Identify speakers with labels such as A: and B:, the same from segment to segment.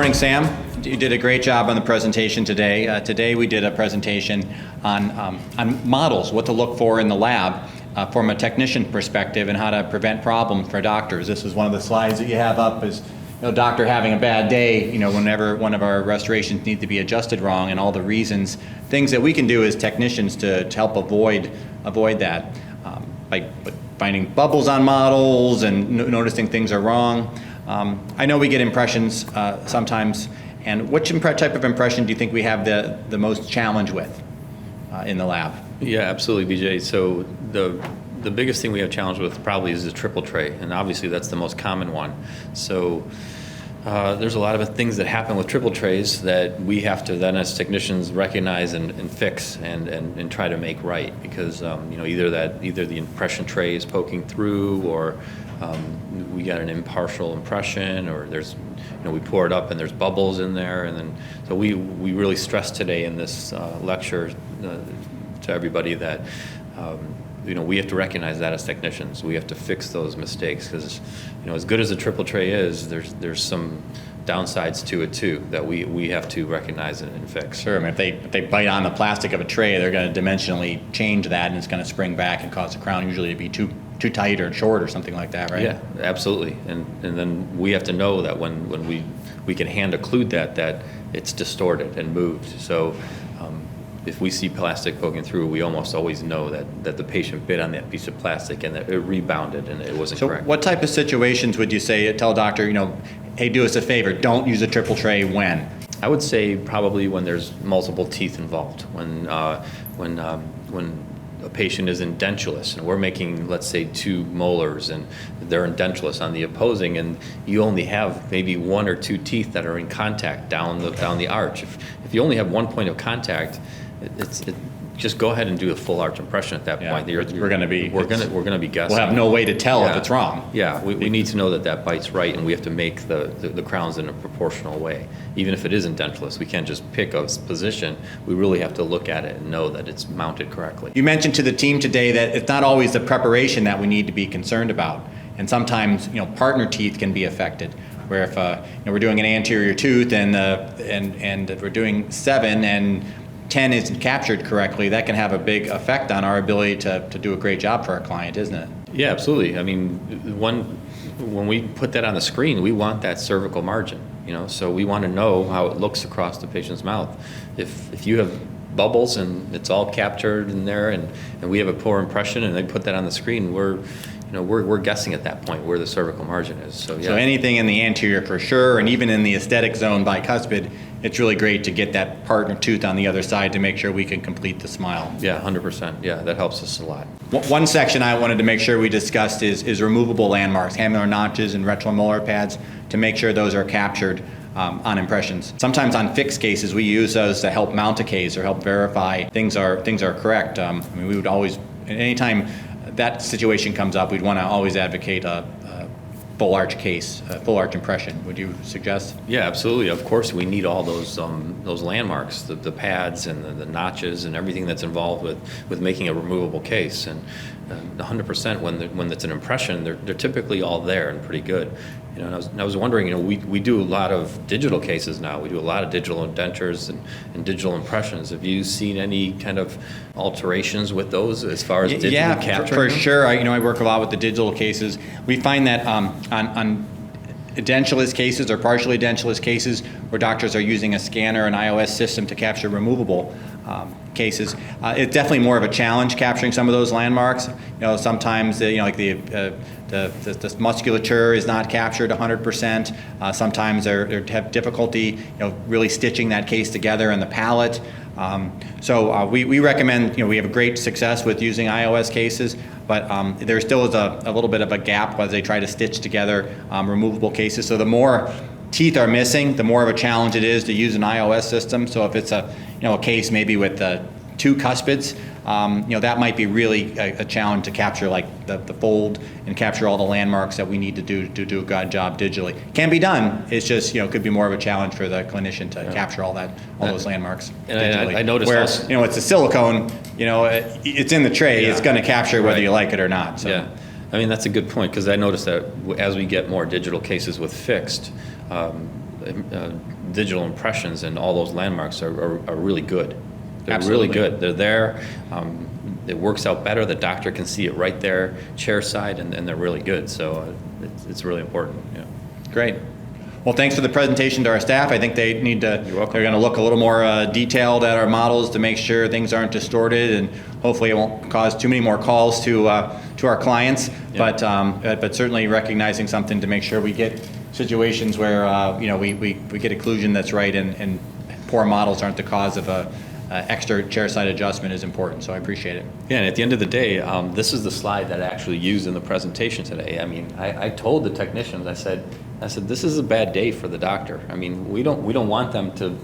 A: morning, Sam. You did a great job on the presentation today. Today we did a presentation on models, what to look for in the lab from a technician perspective and how to prevent problems for doctors. This is one of the slides that you have up is, doctor having a bad day, whenever one of our restorations need to be adjusted wrong, and all the reasons, things that we can do as technicians to help avoid that by finding bubbles on models and noticing things are wrong. I know we get impressions sometimes, and which type of impression do you think we have the most challenge with in the lab?
B: Yeah, absolutely, BJ. So the biggest thing we have challenge with probably is the triple tray, and obviously that's the most common one. So there's a lot of things that happen with triple trays that we have to then as technicians recognize and fix and try to make right, because either the impression tray is poking through, or we got an impartial impression, or there's we pour it up and there's bubbles in there, and then so we really stress today in this lecture to everybody that we have to recognize that as technicians. We have to fix those mistakes, because as good as a triple tray is, there's some downsides to it too that we have to recognize and fix.
A: Sure. I mean, if they bite on the plastic of a tray, they're going to dimensionally change that, and it's going to spring back and cause the crown usually to be too tight or short or something like that, right?
B: Yeah, absolutely. And then we have to know that when we can hand occlude that it's distorted and moved. So if we see plastic poking through, we almost always know that the patient bit on that piece of plastic and that it rebounded and it wasn't correct.
A: So what type of situations would you say, tell a doctor, hey, do us a favor, don't use a triple tray when?
B: I would say probably when there's multiple teeth involved, when a patient is edentulous and we're making, let's say, 2 molars and they're edentulous on the opposing, and you only have maybe 1 or 2 teeth that are in contact down the arch. If you only have 1 point of contact, just go ahead and do a full arch impression at that point.
A: We're going to be
B: guessing.
A: We'll have no way to tell if it's wrong.
B: Yeah, we need to know that bite's right, and we have to make the crowns in a proportional way. Even if it isn't edentulous, we can't just pick a position. We really have to look at it and know that it's mounted correctly.
A: You mentioned to the team today that it's not always the preparation that we need to be concerned about, and sometimes partner teeth can be affected. Where if we're doing an anterior tooth and we're doing 7 and 10 isn't captured correctly, that can have a big effect on our ability to do a great job for our client, isn't it?
B: Yeah, absolutely. I mean, when we put that on the screen, we want that cervical margin, so we want to know how it looks across the patient's mouth. If you have bubbles and it's all captured in there and we have a poor impression and they put that on the screen, we're guessing at that point where the cervical margin is. So
A: anything in the anterior for sure, and even in the aesthetic zone bicuspid, it's really great to get that partner tooth on the other side to make sure we can complete the smile.
B: Yeah, 100%. Yeah, that helps us a lot.
A: One section I wanted to make sure we discussed is removable landmarks, hamular notches and retromolar pads, to make sure those are captured on impressions. Sometimes on fixed cases, we use those to help mount a case or help verify things are correct. We would always, anytime that situation comes up, we'd want to always advocate a full arch case, full arch impression. Would you suggest?
B: Yeah, absolutely. Of course, we need all those landmarks, the pads and the notches and everything that's involved with making a removable case. And 100% when it's an impression, they're typically all there and pretty good. And I was wondering, we do a lot of digital cases now. We do a lot of digital dentures and digital impressions. Have you seen any kind of alterations with those as far as digital capturing?
A: For sure. I work a lot with the digital cases. We find that on edentulous cases or partially edentulous cases where doctors are using a scanner, an iOS system to capture removable cases, it's definitely more of a challenge capturing some of those landmarks. Sometimes like the musculature is not captured 100%. Sometimes they have difficulty really stitching that case together in the palate. So we recommend, we have great success with using iOS cases, but there still is a little bit of a gap as they try to stitch together removable cases. So the more teeth are missing, the more of a challenge it is to use an iOS system. So if it's a case maybe with 2 cuspids, that might be really a challenge to capture like the fold and capture all the landmarks that we need to do a good job digitally. Can be done. It's just could be more of a challenge for the clinician to capture all those landmarks digitally.
B: And I noticed
A: where
B: also,
A: it's a silicone. It's in the tray. It's going to capture whether you like it or not. So.
B: Yeah, I mean that's a good point, because I noticed that as we get more digital cases with fixed, digital impressions and all those landmarks are really good. They're
A: Absolutely.
B: really good. They're there. It works out better. The doctor can see it right there, chairside, and they're really good. So it's really important. Yeah.
A: Great. Well, thanks for the presentation to our staff. I think they need to,
B: You're welcome.
A: they're going to look a little more detailed at our models to make sure things aren't distorted, and hopefully it won't cause too many more calls to our clients.
B: Yeah.
A: But certainly recognizing something to make sure we get situations where we get occlusion that's right, and poor models aren't the cause of a extra chairside adjustment is important. So I appreciate it.
B: Yeah, and at the end of the day, this is the slide that I actually used in the presentation today. I mean, I told the technicians, I said, this is a bad day for the doctor. I mean, we don't want them to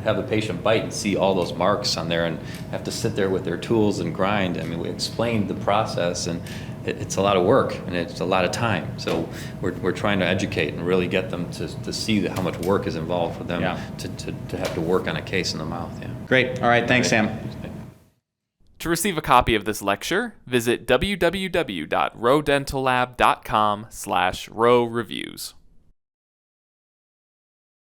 B: have the patient bite and see all those marks on there and have to sit there with their tools and grind. I mean, we explained the process, and it's a lot of work and it's a lot of time. So we're trying to educate and really get them to see how much work is involved for them to have to work on a case in the mouth. Yeah.
A: Great. All right. Thanks, Sam.
C: To receive a copy of this lecture, visit www.rodentallab.com/ROE Reviews.